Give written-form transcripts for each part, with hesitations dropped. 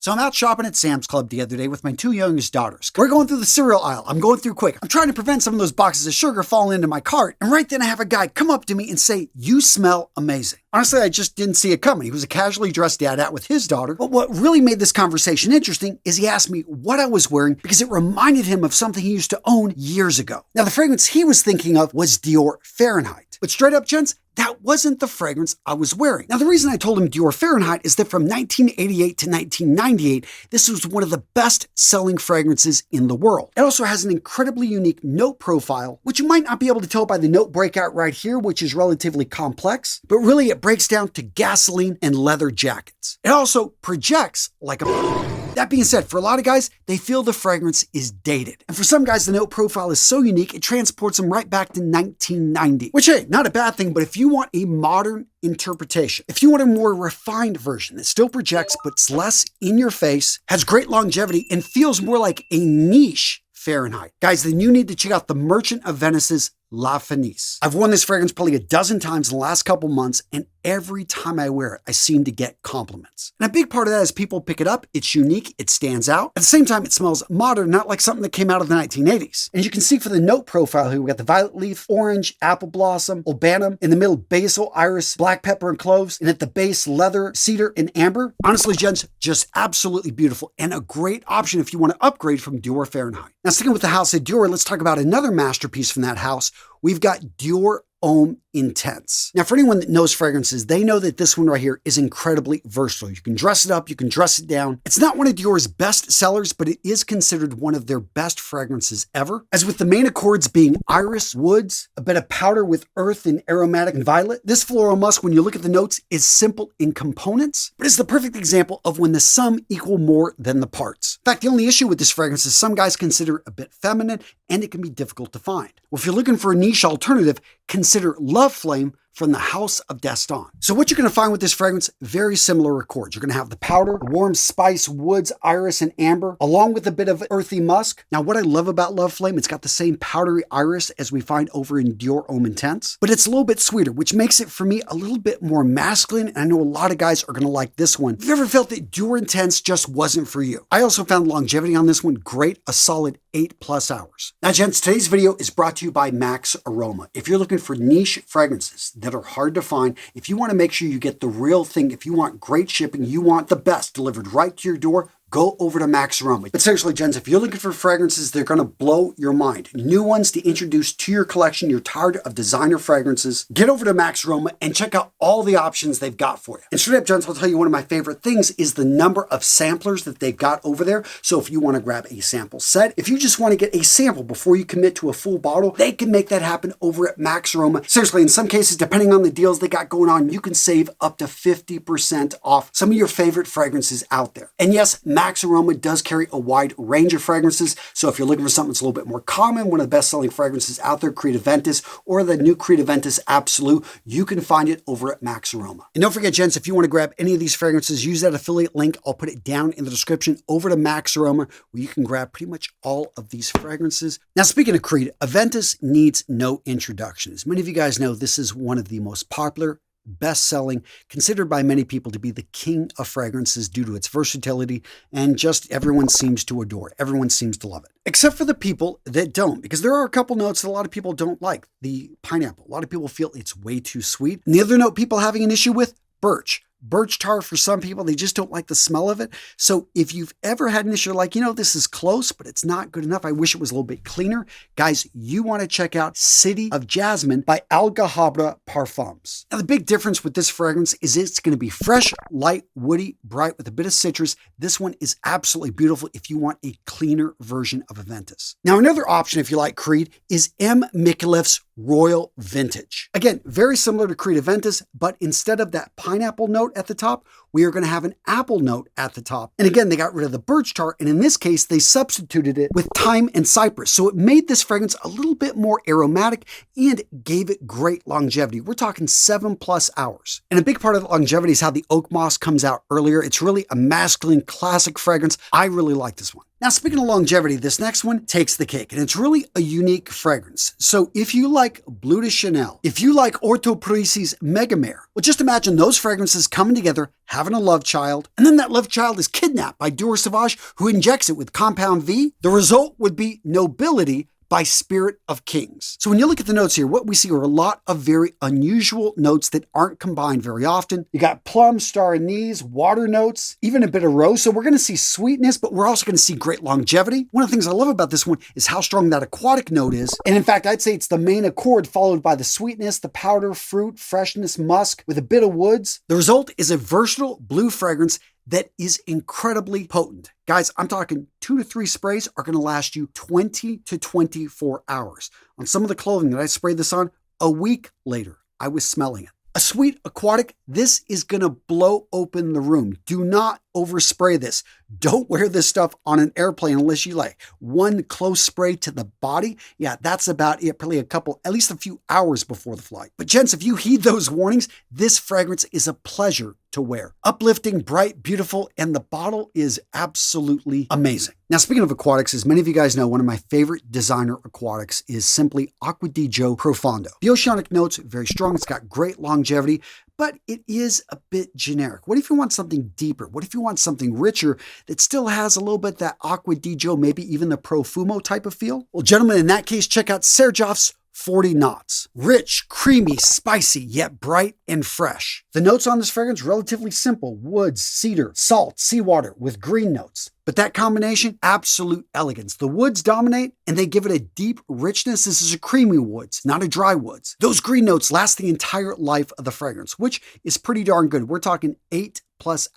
So I'm out shopping at Sam's Club the other day with my two youngest daughters. We're going through the cereal aisle. I'm going through quick. I'm trying to prevent some of those boxes of sugar falling into my cart. And right then I have a guy come up to me and say, "You smell amazing." Honestly, I just didn't see it coming. He was a casually dressed dad out with his daughter. But what really made this conversation interesting is he asked me what I was wearing because it reminded him of something he used to own years ago. Now, the fragrance he was thinking of was Dior Fahrenheit. But straight up, gents, that wasn't the fragrance I was wearing. Now, the reason I told him Dior Fahrenheit is that from 1988 to 1998, this was one of the best-selling fragrances in the world. It also has an incredibly unique note profile, which you might not be able to tell by the note breakout right here, which is relatively complex, but really it breaks down to gasoline and leather jackets. It also projects like a... That being said, for a lot of guys, they feel the fragrance is dated. And for some guys, the note profile is so unique, it transports them right back to 1990. Which, hey, not a bad thing, but if you want a modern interpretation, if you want a more refined version that still projects but's less in your face, has great longevity, and feels more like a niche Fahrenheit, guys, then you need to check out the Merchant of Venice's La Fenice. I've worn this fragrance probably a dozen times in the last couple months, and every time I wear it, I seem to get compliments. And a big part of that is people pick it up, it's unique, it stands out. At the same time, it smells modern, not like something that came out of the 1980s. And you can see for the note profile here, we got the violet leaf, orange, apple blossom, ulbanum, in the middle, basil, iris, black pepper, and cloves, and at the base, leather, cedar, and amber. Honestly, gents, just absolutely beautiful, and a great option if you want to upgrade from Dior Fahrenheit. Now, sticking with the house at Dior, let's talk about another masterpiece from that house. We've got Dior Homme Intense. Now, for anyone that knows fragrances, they know that this one right here is incredibly versatile. You can dress it up, you can dress it down. It's not one of Dior's best sellers, but it is considered one of their best fragrances ever. As with the main accords being iris, woods, a bit of powder with earth and aromatic and violet, this floral musk, when you look at the notes, is simple in components, but it's the perfect example of when the sum equal more than the parts. In fact, the only issue with this fragrance is some guys consider it a bit feminine, and it can be difficult to find. Well, if you're looking for a niche alternative, consider Love Flame from the House of Daston. So what you're going to find with this fragrance, very similar accords. You're going to have the powder, warm spice, woods, iris, and amber, along with a bit of earthy musk. Now, what I love about Love Flame, it's got the same powdery iris as we find over in Dior Homme Intense, but it's a little bit sweeter, which makes it, for me, a little bit more masculine, and I know a lot of guys are going to like this one. If you've ever felt that Dior Intense just wasn't for you, I also found longevity on this one great, a solid 8+ hours. Now, gents, today's video is brought to you by Max Aroma. If you're looking for niche fragrances that are hard to find, if you want to make sure you get the real thing, if you want great shipping, you want the best delivered right to your door, go over to Max Aroma. But seriously, gents, if you're looking for fragrances, they're going to blow your mind. New ones to introduce to your collection. You're tired of designer fragrances, get over to Max Aroma and check out all the options they've got for you. And straight up, gents, I'll tell you one of my favorite things is the number of samplers that they've got over there. So if you want to grab a sample set, if you just want to get a sample before you commit to a full bottle, they can make that happen over at Max Aroma. Seriously, in some cases, depending on the deals they got going on, you can save up to 50% off some of your favorite fragrances out there. And yes, Max Aroma does carry a wide range of fragrances, so if you're looking for something that's a little bit more common, one of the best-selling fragrances out there, Creed Aventus, or the new Creed Aventus Absolute, you can find it over at Max Aroma. And don't forget, gents, if you want to grab any of these fragrances, use that affiliate link. I'll put it down in the description over to Max Aroma, where you can grab pretty much all of these fragrances. Now, speaking of Creed, Aventus needs no introduction. As many of you guys know, this is one of the most popular, best-selling, considered by many people to be the king of fragrances due to its versatility, and just everyone seems to adore it. Everyone seems to love it. Except for the people that don't, because there are a couple notes that a lot of people don't like. The pineapple. A lot of people feel it's way too sweet. And the other note people having an issue with, birch. Birch tar, for some people, they just don't like the smell of it. So if you've ever had an issue like, this is close, but it's not good enough, I wish it was a little bit cleaner, guys, you want to check out City of Jasmine by Algahabra Parfums. Now, the big difference with this fragrance is it's going to be fresh, light, woody, bright with a bit of citrus. This one is absolutely beautiful if you want a cleaner version of Aventus. Now, another option, if you like Creed, is M. Micallef's Royal Vintage. Again, very similar to Creed Aventus, but instead of that pineapple note at the top, we are going to have an apple note at the top. And again, they got rid of the birch tar, and in this case, they substituted it with thyme and cypress. So it made this fragrance a little bit more aromatic and gave it great longevity. We're talking 7+ hours. And a big part of the longevity is how the oak moss comes out earlier. It's really a masculine classic fragrance. I really like this one. Now, speaking of longevity, this next one takes the cake, and it's really a unique fragrance. So if you like Bleu de Chanel, if you like Ortho Parisi's Megamare, well, just imagine those fragrances coming together, having a love child, and then that love child is kidnapped by Dior Sauvage, who injects it with compound V, the result would be nobility by Spirit of Kings. So when you look at the notes here, what we see are a lot of very unusual notes that aren't combined very often. You got plum, star anise, water notes, even a bit of rose. So we're going to see sweetness, but we're also going to see great longevity. One of the things I love about this one is how strong that aquatic note is. And in fact, I'd say it's the main accord followed by the sweetness, the powder, fruit, freshness, musk with a bit of woods. The result is a versatile blue fragrance that is incredibly potent. Guys, I'm talking 2 to 3 sprays are going to last you 20 to 24 hours. On some of the clothing that I sprayed this on, a week later, I was smelling it. A sweet aquatic, this is going to blow open the room. Do not overspray this. Don't wear this stuff on an airplane unless you like one close spray to the body. Yeah, that's about it. Probably at least a few hours before the flight. But gents, if you heed those warnings, this fragrance is a pleasure to wear. Uplifting, bright, beautiful, and the bottle is absolutely amazing. Now, speaking of aquatics, as many of you guys know, one of my favorite designer aquatics is simply Aqua Di Gio Profondo. The oceanic notes, very strong. It's got great longevity, but it is a bit generic. What if you want something deeper? What if you want something richer that still has a little bit that Aqua Di Gio, maybe even the Profumo type of feel? Well, gentlemen, in that case, check out Serjoff's 40 knots. Rich, creamy, spicy, yet bright and fresh. The notes on this fragrance, relatively simple. Woods, cedar, salt, seawater with green notes. But that combination, absolute elegance. The woods dominate and they give it a deep richness. This is a creamy woods, not a dry woods. Those green notes last the entire life of the fragrance, which is pretty darn good. We're talking 8+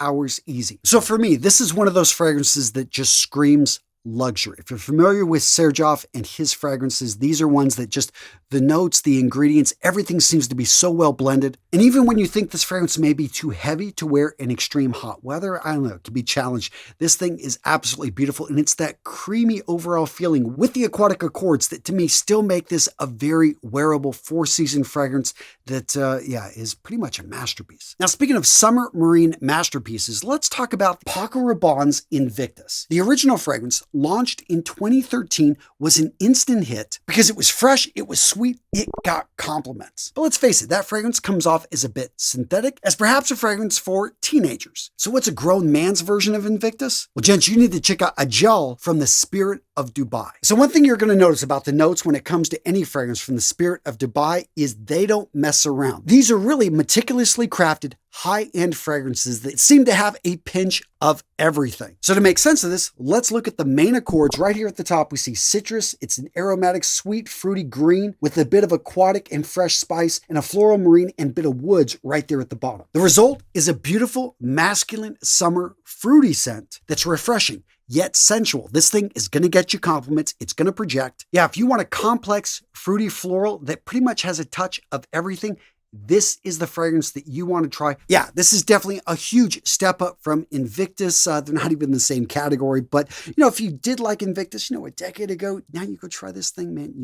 hours easy. So for me, this is one of those fragrances that just screams luxury. If you're familiar with Serjoff and his fragrances, these are ones that just the notes, the ingredients, everything seems to be so well blended. And even when you think this fragrance may be too heavy to wear in extreme hot weather, I don't know, it can be challenged. This thing is absolutely beautiful. And it's that creamy overall feeling with the aquatic accords that to me still make this a very wearable 4-season fragrance that, is pretty much a masterpiece. Now, speaking of summer marine masterpieces, let's talk about Paco Rabanne's Invictus. The original fragrance, launched in 2013, was an instant hit because it was fresh, it was sweet, it got compliments. But let's face it, that fragrance comes off as a bit synthetic, as perhaps a fragrance for teenagers. So what's a grown man's version of Invictus? Well, gents, you need to check out a gel from the Spirit of Dubai. So one thing you're going to notice about the notes when it comes to any fragrance from the Spirit of Dubai is they don't mess around. These are really meticulously crafted, high-end fragrances that seem to have a pinch of everything. So to make sense of this, let's look at the main accords. Right here at the top, we see citrus. It's an aromatic, sweet, fruity green with a bit of aquatic and fresh spice and a floral marine and bit of woods right there at the bottom. The result is a beautiful, masculine, summer, fruity scent that's refreshing, yet sensual. This thing is going to get you compliments. It's going to project. Yeah, if you want a complex, fruity floral that pretty much has a touch of everything, this is the fragrance that you want to try. Yeah, this is definitely a huge step up from Invictus. They're not even in the same category, but if you did like Invictus, a decade ago, now you go try this thing, man.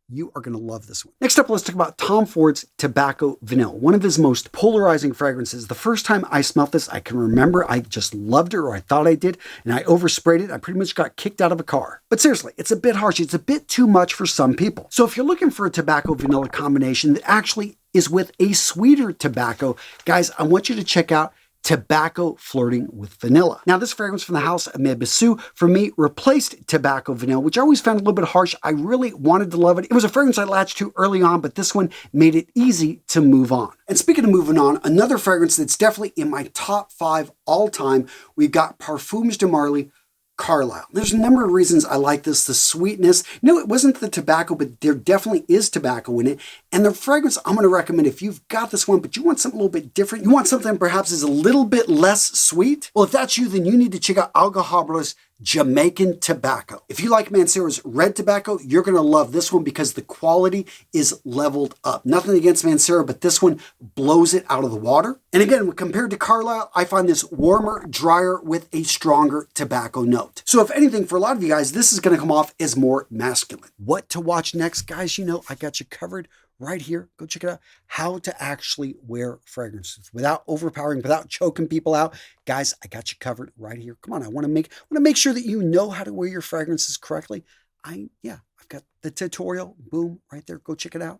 You are going to love this one. Next up, let's talk about Tom Ford's Tobacco Vanilla, one of his most polarizing fragrances. The first time I smelled this, I can remember I just loved it, or I thought I did, and I oversprayed it. I pretty much got kicked out of a car. But seriously, it's a bit harsh. It's a bit too much for some people. So if you're looking for a tobacco vanilla combination that actually is with a sweeter tobacco, guys, I want you to check out Tobacco Flirting with Vanilla. Now, this fragrance from the house of Mebisu, for me, replaced Tobacco Vanilla, which I always found a little bit harsh. I really wanted to love it. It was a fragrance I latched to early on, but this one made it easy to move on. And speaking of moving on, another fragrance that's definitely in my top 5 all time, we've got Parfums de Marly Carlisle. There's a number of reasons I like this. The sweetness. It wasn't the tobacco, but there definitely is tobacco in it. And the fragrance I'm going to recommend, if you've got this one, but you want something a little bit different, you want something perhaps is a little bit less sweet, well, if that's you, then you need to check out Algahabla's Jamaican Tobacco. If you like Mancera's red tobacco, you're going to love this one because the quality is leveled up. Nothing against Mancera, but this one blows it out of the water. And again, compared to Carlisle, I find this warmer, drier with a stronger tobacco note. So if anything, for a lot of you guys, this is going to come off as more masculine. What to watch next, guys? I got you covered right here. Go check it out. How to actually wear fragrances without overpowering, without choking people out. Guys, I got you covered right here. Come on, I want to make sure that you know how to wear your fragrances correctly. I've got the tutorial, boom, right there. Go check it out.